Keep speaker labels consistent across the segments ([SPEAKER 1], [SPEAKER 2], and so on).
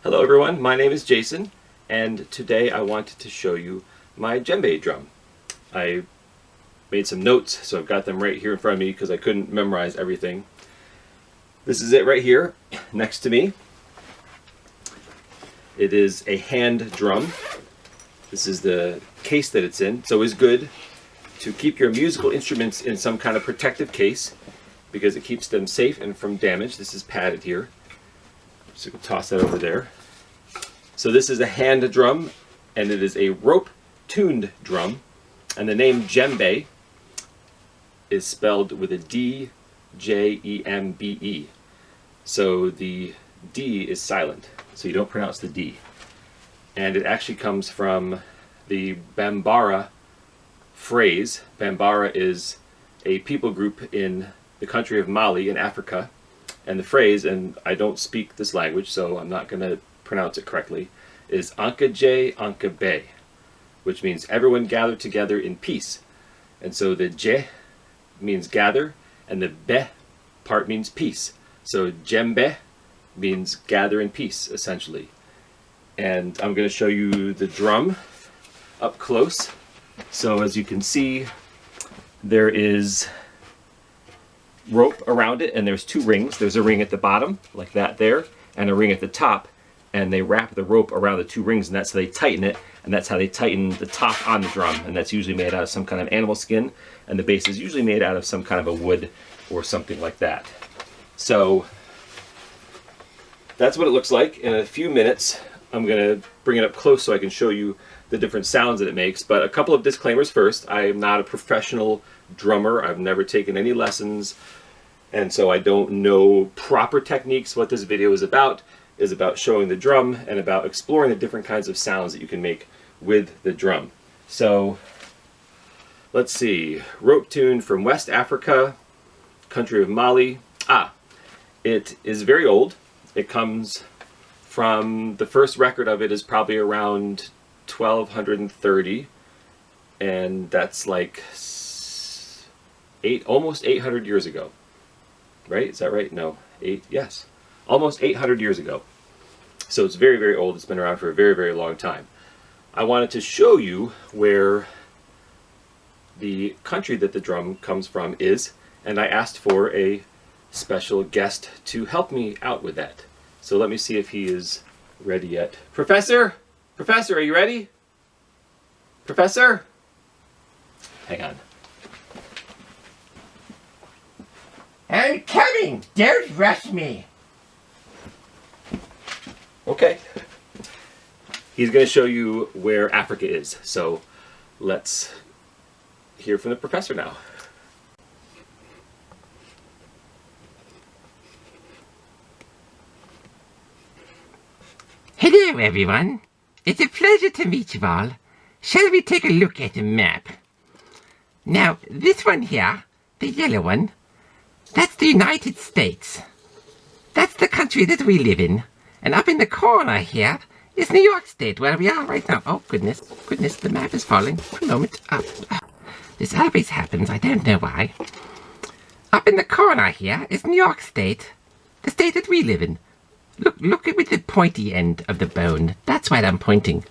[SPEAKER 1] Hello everyone, my name is Jason, and today I wanted to show you my djembe drum. I made some notes, so I've got them right here in front of me because I couldn't memorize everything. This is it right here, next to me. It is a hand drum. This is the case that it's in. It's always good to keep your musical instruments in some kind of protective case because it keeps them safe and from damage. This is padded here. So we can toss that over there. So this is a hand drum, and it is a rope-tuned drum. And the name djembe is spelled with a D, J-E-M-B-E. So the D is silent, so you don't pronounce the D. And it actually comes from the Bambara phrase. Bambara is a people group in the country of Mali in Africa. And the phrase, and I don't speak this language, so I'm not going to pronounce it correctly, is Anka-je, Anka-be, which means everyone gather together in peace. And so the je means gather, and the be part means peace. So djembe means gather in peace, essentially. And I'm going to show you the drum up close. So as you can see, there is rope around it, and there's two rings. There's a ring at the bottom, like that there, and a ring at the top, and they wrap the rope around the two rings, and that's how they tighten it, and that's how they tighten the top on the drum, and that's usually made out of some kind of animal skin, and the base is usually made out of some kind of a wood or something like that. So that's what it looks like. In a few minutes, I'm going to bring it up close so I can show you the different sounds that it makes, but a couple of disclaimers first. I am not a professional drummer. I've never taken any lessons, and so I don't know proper techniques. What this video is about showing the drum and about exploring the different kinds of sounds that you can make with the drum. So let's see. Rope tune from West Africa, country of Mali. It is very old. It comes from, the first record of it is probably around 1230, and that's like almost 800 years ago, right? Is that right? No, yes, almost 800 years ago. So it's very, very old. It's been around for a very, very long time. I wanted to show you where the country that the drum comes from is, and I asked for a special guest to help me out with that. So let me see if he is ready yet. Professor? Professor, are you ready? Professor? Hang on.
[SPEAKER 2] I'm coming! Don't rush me!
[SPEAKER 1] Okay. He's going to show you where Africa is. So let's hear from the professor now.
[SPEAKER 2] Hello, everyone. It's a pleasure to meet you all. Shall we take a look at the map? Now, this one here, the yellow one, that's the United States. That's the country that we live in. And up in the corner here is New York State, where we are right now. Oh, goodness, the map is falling. One moment. This always happens, I don't know why. Up in the corner here is New York State, the state that we live in. Look at with the pointy end of the bone. That's why I'm pointing.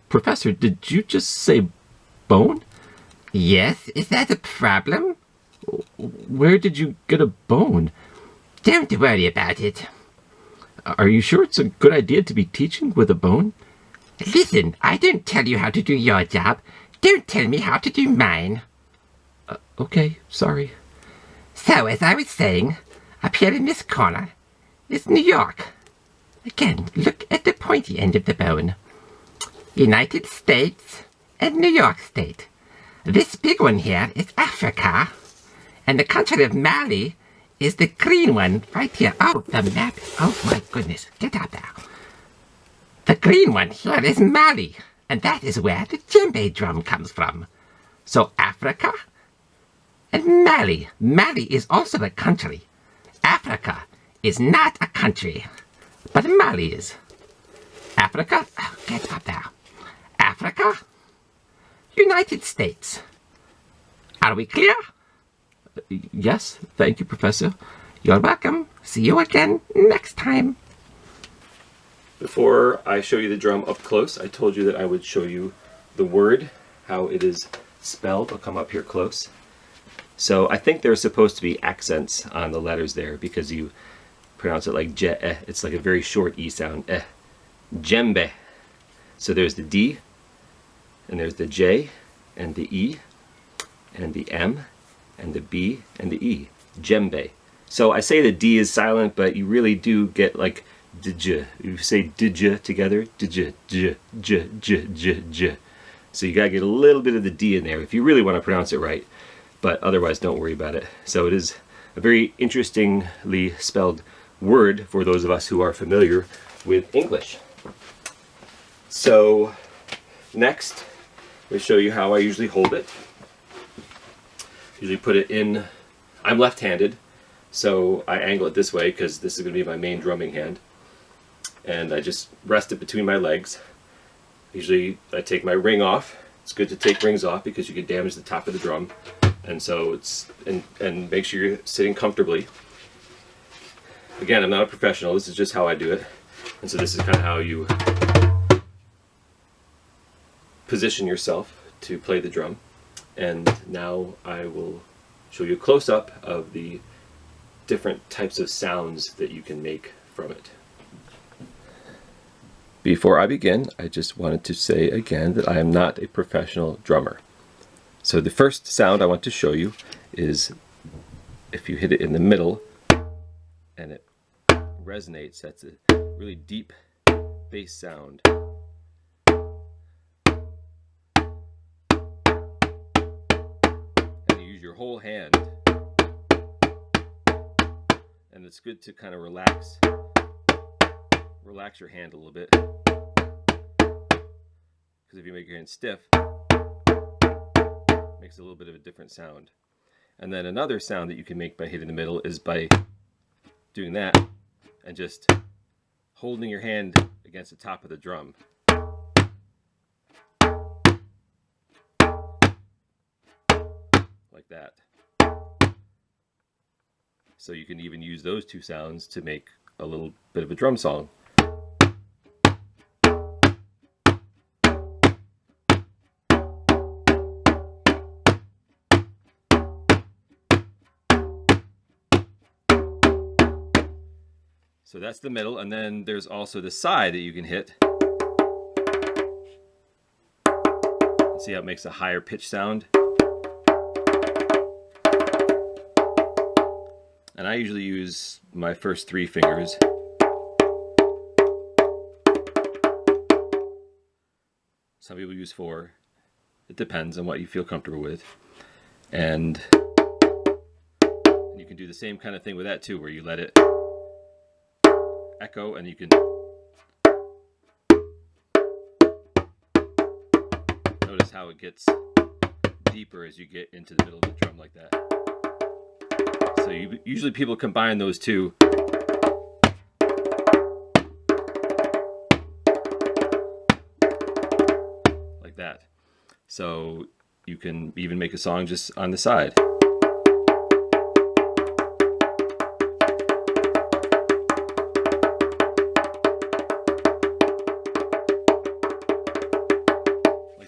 [SPEAKER 3] Professor, did you just say bone?
[SPEAKER 2] Yes, is that a problem?
[SPEAKER 3] Where did you get a bone?
[SPEAKER 2] Don't worry about it.
[SPEAKER 3] Are you sure it's a good idea to be teaching with a bone?
[SPEAKER 2] Listen, I don't tell you how to do your job. Don't tell me how to do mine.
[SPEAKER 3] Okay, sorry.
[SPEAKER 2] So, as I was saying, up here in this corner is New York. Again, look at the pointy end of the bone. United States and New York State. This big one here is Africa, and the country of Mali is the green one right here. Oh, the map. Oh my goodness, get out there. The green one here is Mali, and that is where the djembe drum comes from. So Africa and Mali. Mali is also a country. Africa is not a country, but Mali is. Africa, oh, get up there. Africa, United States. Are we clear?
[SPEAKER 3] Yes, thank you, Professor.
[SPEAKER 2] You're welcome. See you again next time.
[SPEAKER 1] Before I show you the drum up close, I told you that I would show you the word, how it is spelled. I'll come up here close. So I think there's supposed to be accents on the letters there because you pronounce it like je, eh. It's like a very short E sound, eh. Djembe. So there's the D, and there's the J, and the E, and the M, and the B, and the E. Djembe. So I say the D is silent, but you really do get like dj. You say dj together, dj, j, j, j, j, j. So you gotta get a little bit of the D in there if you really want to pronounce it right. But otherwise, don't worry about it. So it is a very interestingly spelled word for those of us who are familiar with English. So next, let me show you how I usually hold it. Usually put it in, I'm left-handed, so I angle it this way because this is going to be my main drumming hand. And I just rest it between my legs. Usually I take my ring off. It's good to take rings off because you can damage the top of the drum. And so it's, and make sure you're sitting comfortably. Again, I'm not a professional, this is just how I do it. And so this is kind of how you position yourself to play the drum. And now I will show you a close-up of the different types of sounds that you can make from it. Before I begin, I just wanted to say again that I am not a professional drummer. So the first sound I want to show you is if you hit it in the middle and it resonates, that's a really deep bass sound. And you use your whole hand. And it's good to kind of relax your hand a little bit. Because if you make your hand stiff, makes a little bit of a different sound. And then another sound that you can make by hitting the middle is by doing that and just holding your hand against the top of the drum. Like that. So you can even use those two sounds to make a little bit of a drum song. So that's the middle, and then there's also the side that you can hit. See how it makes a higher pitch sound? And I usually use my first 3 fingers. Some people use 4. It depends on what you feel comfortable with. And you can do the same kind of thing with that too, where you let it echo, and you can notice how it gets deeper as you get into the middle of the drum like that. So usually people combine those two. Like that. So you can even make a song just on the side.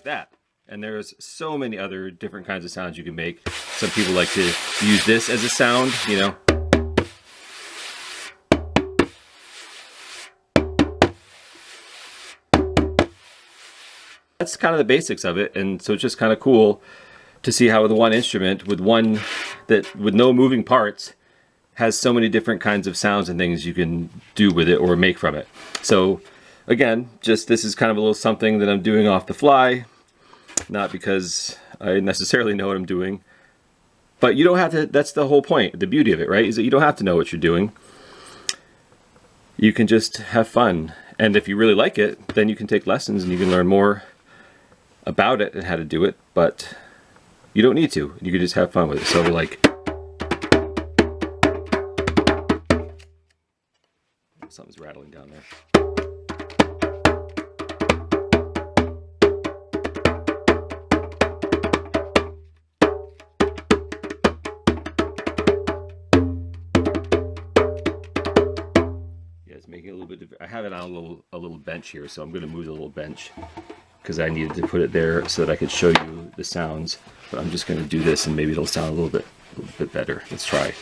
[SPEAKER 1] That. And there's so many other different kinds of sounds you can make. Some people like to use this as a sound, you know. That's kind of the basics of it, and so it's just kind of cool to see how with one instrument, with no moving parts, has so many different kinds of sounds and things you can do with it or make from it. So again, just this is kind of a little something that I'm doing off the fly. Not because I necessarily know what I'm doing, but you don't have to. That's the whole point, the beauty of it, right? Is that you don't have to know what you're doing. You can just have fun. And if you really like it, then you can take lessons and you can learn more about it and how to do it, but you don't need to. You can just have fun with it. So like, something's rattling down there. Making a little bit of, I have it on a little bench here, so I'm going to move the little bench because I needed to put it there so that I could show you the sounds. But I'm just going to do this, and maybe it'll sound a little bit better. Let's try.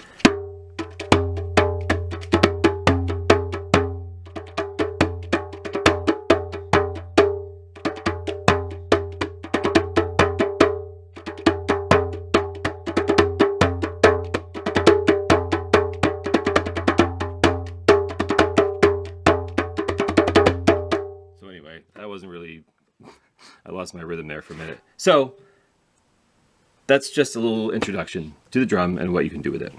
[SPEAKER 1] That wasn't really, I lost my rhythm there for a minute. So that's just a little introduction to the drum and what you can do with it.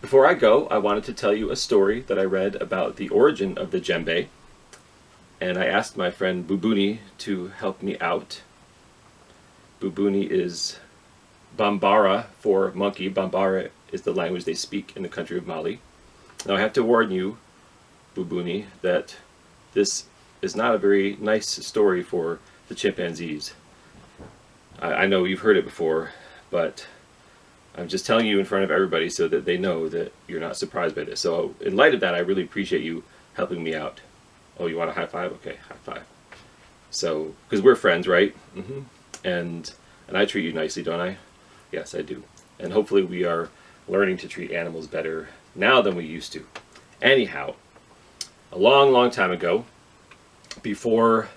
[SPEAKER 1] Before I go, I wanted to tell you a story that I read about the origin of the djembe. And I asked my friend Bubuni to help me out. Bubuni is Bambara for monkey. Bambara is the language they speak in the country of Mali. Now I have to warn you, Bubuni, that this is not a very nice story for the chimpanzees. I know you've heard it before, but I'm just telling you in front of everybody so that they know that you're not surprised by this. So in light of that, I really appreciate you helping me out. Oh, you want a high five? Okay, high five. So, because we're friends, right? Mm-hmm. And I treat you nicely, don't I? Yes, I do. And hopefully we are learning to treat animals better now than we used to. Anyhow, a long, long time ago, before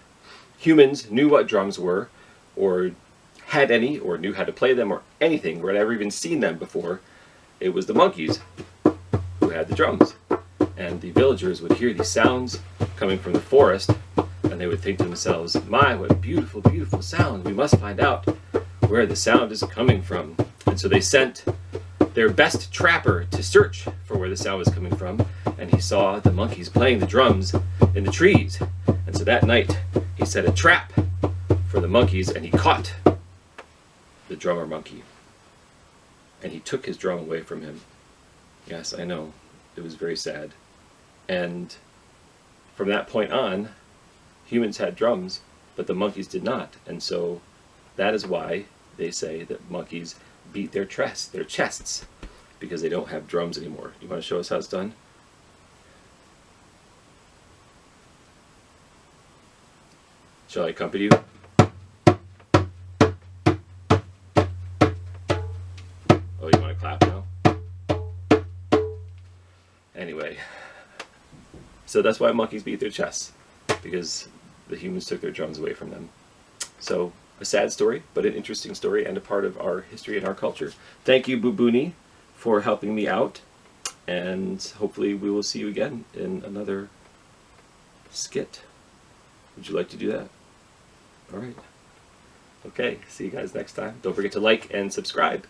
[SPEAKER 1] humans knew what drums were, or had any, or knew how to play them, or anything, or had ever even seen them before, it was the monkeys who had the drums. And the villagers would hear these sounds coming from the forest, and they would think to themselves, my, what beautiful, beautiful sound. We must find out where the sound is coming from. And so they sent their best trapper to search for where the sound was coming from, and he saw the monkeys playing the drums in the trees. And so that night, he set a trap for the monkeys, and he caught the drummer monkey. And he took his drum away from him. Yes, I know. It was very sad. And from that point on, humans had drums, but the monkeys did not. And so that is why they say that monkeys beat their chests, because they don't have drums anymore. You want to show us how it's done? Shall I accompany you? Oh, you want to clap now? Anyway, so that's why monkeys beat their chests, because the humans took their drums away from them. So, a sad story, but an interesting story and a part of our history and our culture. Thank you, Bubuni, for helping me out, and hopefully we will see you again in another skit. Would you like to do that? All right. Okay, see you guys next time. Don't forget to like and subscribe,